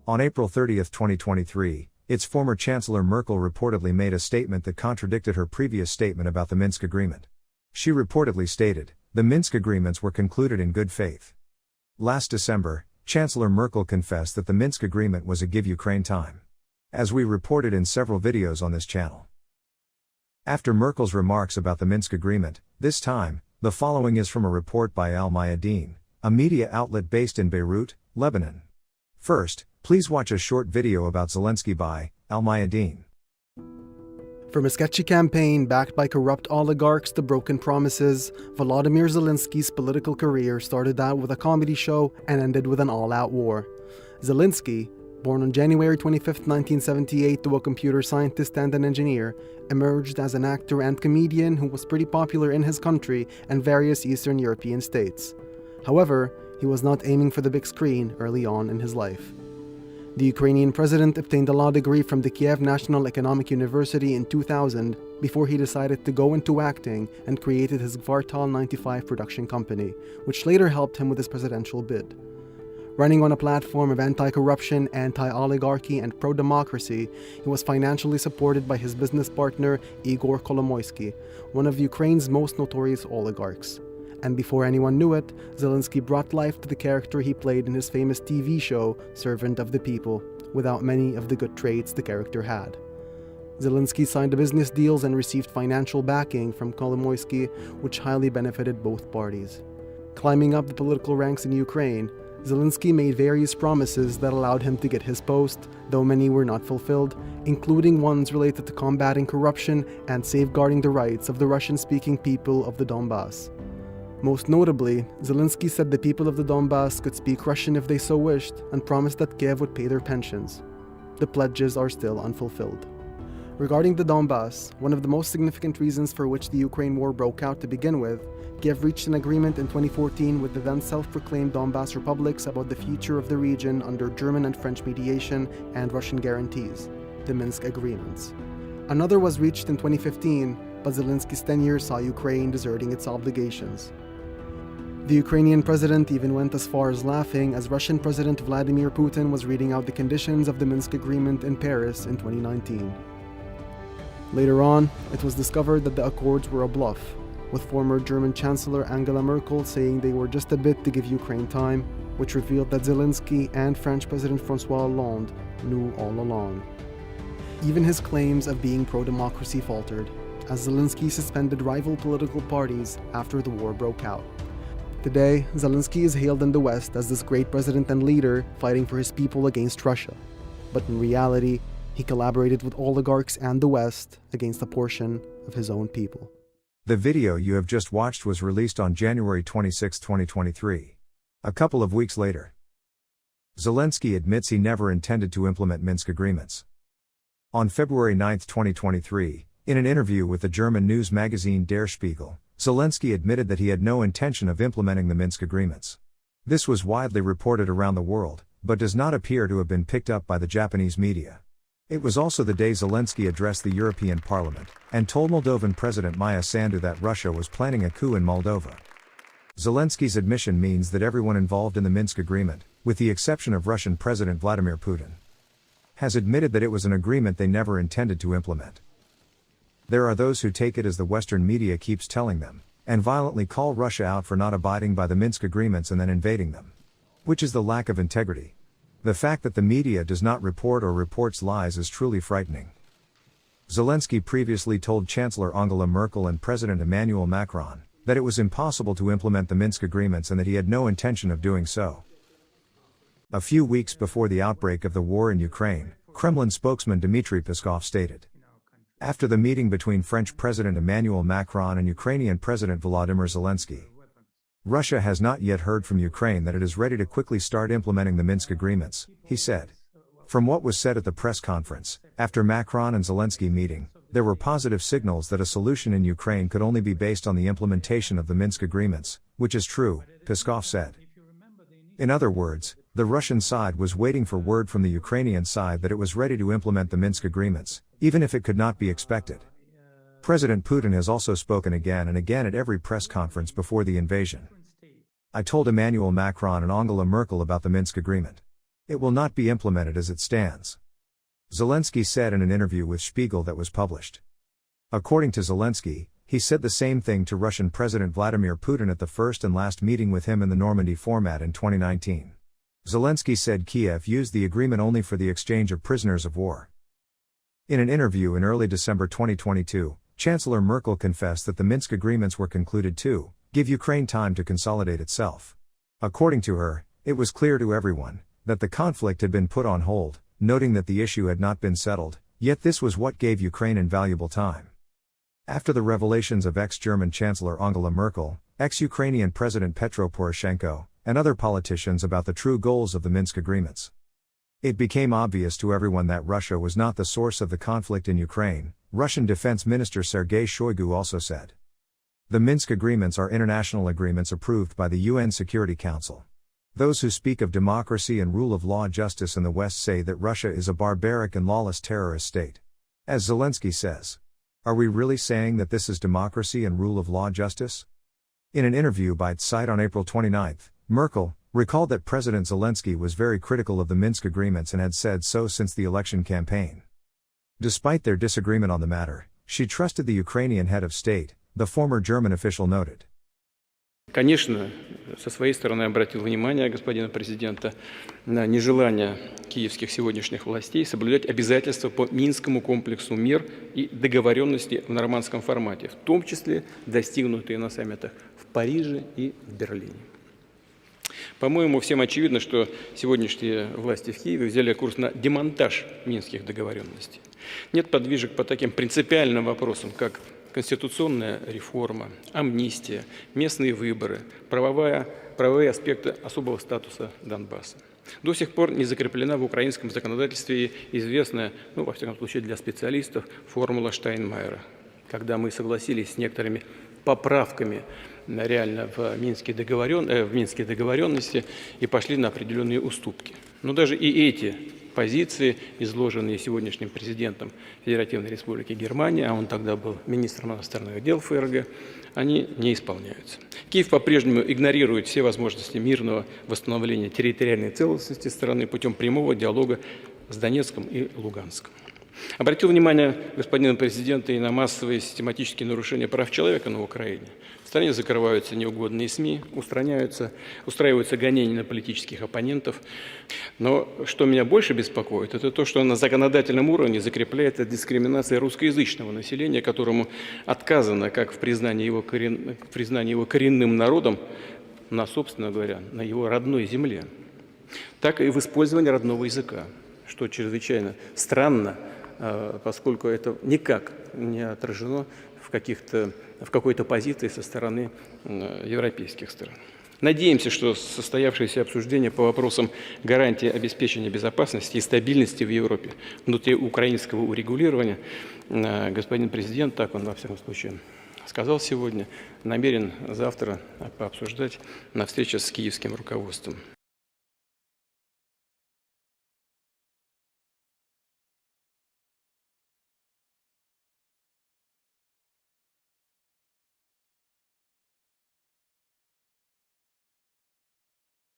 On April 30, 2023, its former Chancellor Merkel reportedly made a statement that contradicted her previous statement about the Minsk Agreement. She reportedly stated, "The Minsk agreements were concluded in good faith." Last December, Chancellor Merkel confessed that the Minsk Agreement was a give Ukraine time. As we reported in several videos on this channel. After Merkel's remarks about the Minsk Agreement, this time, the following is from a report by Al Mayadeen, a media outlet based in Beirut, Lebanon. First, please watch a short video about Zelensky by Al Mayadeen. From a sketchy campaign backed by corrupt oligarchs to broken promises, Volodymyr Zelensky's political career started out with a comedy show and ended with an all-out war. Zelensky, born on January 25, 1978 to a computer scientist and an engineer, emerged as an actor and comedian who was pretty popular in his country and various Eastern European states. However, he was not aiming for the big screen early on in his life. The Ukrainian president obtained a law degree from the Kiev National Economic University in 2000 before he decided to go into acting and created his Kvartal 95 production company, which later helped him with his presidential bid. Running on a platform of anti-corruption, anti-oligarchy, and pro-democracy, he was financially supported by his business partner Igor Kolomoisky, one of Ukraine's most notorious oligarchs. And before anyone knew it, Zelensky brought life to the character he played in his famous TV show, Servant of the People, without many of the good traits the character had. Zelensky signed business deals and received financial backing from Kolomoisky, which highly benefited both parties. Climbing up the political ranks in Ukraine, Zelensky made various promises that allowed him to get his post, though many were not fulfilled, including ones related to combating corruption and safeguarding the rights of the Russian-speaking people of the Donbass. Most notably, Zelensky said the people of the Donbass could speak Russian if they so wished, and promised that Kiev would pay their pensions. The pledges are still unfulfilled. Regarding the Donbass, one of the most significant reasons for which the Ukraine war broke out to begin with, Kiev reached an agreement in 2014 with the then self-proclaimed Donbass republics about the future of the region under German and French mediation and Russian guarantees, the Minsk agreements. Another was reached in 2015, but Zelensky's tenure saw Ukraine deserting its obligations. The Ukrainian president even went as far as laughing as Russian President Vladimir Putin was reading out the conditions of the Minsk Agreement in Paris in 2019. Later on, it was discovered that the accords were a bluff, with former German Chancellor Angela Merkel saying they were just a bit to give Ukraine time, which revealed that Zelensky and French President François Hollande knew all along. Even his claims of being pro-democracy faltered, as Zelensky suspended rival political parties after the war broke out. Today, Zelensky is hailed in the West as this great president and leader fighting for his people against Russia. But in reality, he collaborated with oligarchs and the West against a portion of his own people. The video you have just watched was released on January 26, 2023. A couple of weeks later, Zelensky admits he never intended to implement Minsk agreements. On February 9, 2023, in an interview with the German news magazine Der Spiegel, Zelensky admitted that he had no intention of implementing the Minsk agreements. This was widely reported around the world, but does not appear to have been picked up by the Japanese media. It was also the day Zelensky addressed the European Parliament, and told Moldovan President Maya Sandu that Russia was planning a coup in Moldova. Zelensky's admission means that everyone involved in the Minsk agreement, with the exception of Russian President Vladimir Putin, has admitted that it was an agreement they never intended to implement. There are those who take it as the Western media keeps telling them, and violently call Russia out for not abiding by the Minsk agreements and then invading them. Which is the lack of integrity. The fact that the media does not report or reports lies is truly frightening. Zelensky previously told Chancellor Angela Merkel and President Emmanuel Macron that it was impossible to implement the Minsk agreements and that he had no intention of doing so. A few weeks before the outbreak of the war in Ukraine, Kremlin spokesman Dmitry Peskov stated, after the meeting between French President Emmanuel Macron and Ukrainian President Volodymyr Zelensky, Russia has not yet heard from Ukraine that it is ready to quickly start implementing the Minsk agreements, he said. From what was said at the press conference, after Macron and Zelensky meeting, there were positive signals that a solution in Ukraine could only be based on the implementation of the Minsk agreements, which is true, Peskov said. In other words, the Russian side was waiting for word from the Ukrainian side that it was ready to implement the Minsk agreements, even if it could not be expected. President Putin has also spoken again and again at every press conference before the invasion. I told Emmanuel Macron and Angela Merkel about the Minsk agreement. It will not be implemented as it stands. Zelensky said in an interview with Spiegel that was published. According to Zelensky, he said the same thing to Russian President Vladimir Putin at the first and last meeting with him in the Normandy format in 2019. Zelensky said Kiev used the agreement only for the exchange of prisoners of war. In an interview in early December 2022, Chancellor Merkel confessed that the Minsk agreements were concluded to give Ukraine time to consolidate itself. According to her, it was clear to everyone that the conflict had been put on hold, noting that the issue had not been settled, yet this was what gave Ukraine invaluable time. After the revelations of ex-German Chancellor Angela Merkel, ex-Ukrainian President Petro Poroshenko, and other politicians about the true goals of the Minsk agreements, it became obvious to everyone that Russia was not the source of the conflict in Ukraine, Russian Defense Minister Sergei Shoigu also said. The Minsk agreements are international agreements approved by the UN Security Council. Those who speak of democracy and rule of law justice in the West say that Russia is a barbaric and lawless terrorist state. As Zelensky says, are we really saying that this is democracy and rule of law justice? In an interview by Zeit on April 29, Merkel recalled that President Zelensky was very critical of the Minsk agreements and had said so since the election campaign. Despite their disagreement on the matter, she trusted the Ukrainian head of state, the former German official noted. Конечно, со своей стороны обратил внимание господина президента на нежелание киевских сегодняшних властей соблюдать обязательства по Минскому комплексу мер и договоренности в нормандском формате, в том числе достигнутые на саммитах в Париже и в Берлине. По-моему, всем очевидно, что сегодняшние власти в Киеве взяли курс на демонтаж минских договоренностей. Нет подвижек по таким принципиальным вопросам, как конституционная реформа, амнистия, местные выборы, правовые аспекты особого статуса Донбасса. До сих пор не закреплена в украинском законодательстве известная, во всяком случае для специалистов, формула Штайнмайера, когда мы согласились с некоторыми поправками реально в Минские договоренности и пошли на определенные уступки. Но даже и эти позиции, изложенные сегодняшним президентом Федеративной Республики Германия, а он тогда был министром иностранных дел ФРГ, они не исполняются. Киев по-прежнему игнорирует все возможности мирного восстановления территориальной целостности страны путем прямого диалога с Донецком и Луганском. Обратил внимание господина президента и на массовые систематические нарушения прав человека на Украине. В стране закрываются неугодные СМИ, устраиваются гонения на политических оппонентов. Но что меня больше беспокоит, это то, что на законодательном уровне закрепляется дискриминация русскоязычного населения, которому отказано как в признании его коренным народом, собственно говоря, на его родной земле, так и в использовании родного языка, что чрезвычайно странно, поскольку это никак не отражено в какой-то позиции со стороны европейских стран. Надеемся, что состоявшееся обсуждение по вопросам гарантии обеспечения безопасности и стабильности в Европе внутри украинского урегулирования господин президент, так он во всяком случае сказал сегодня, намерен завтра пообсуждать на встрече с киевским руководством.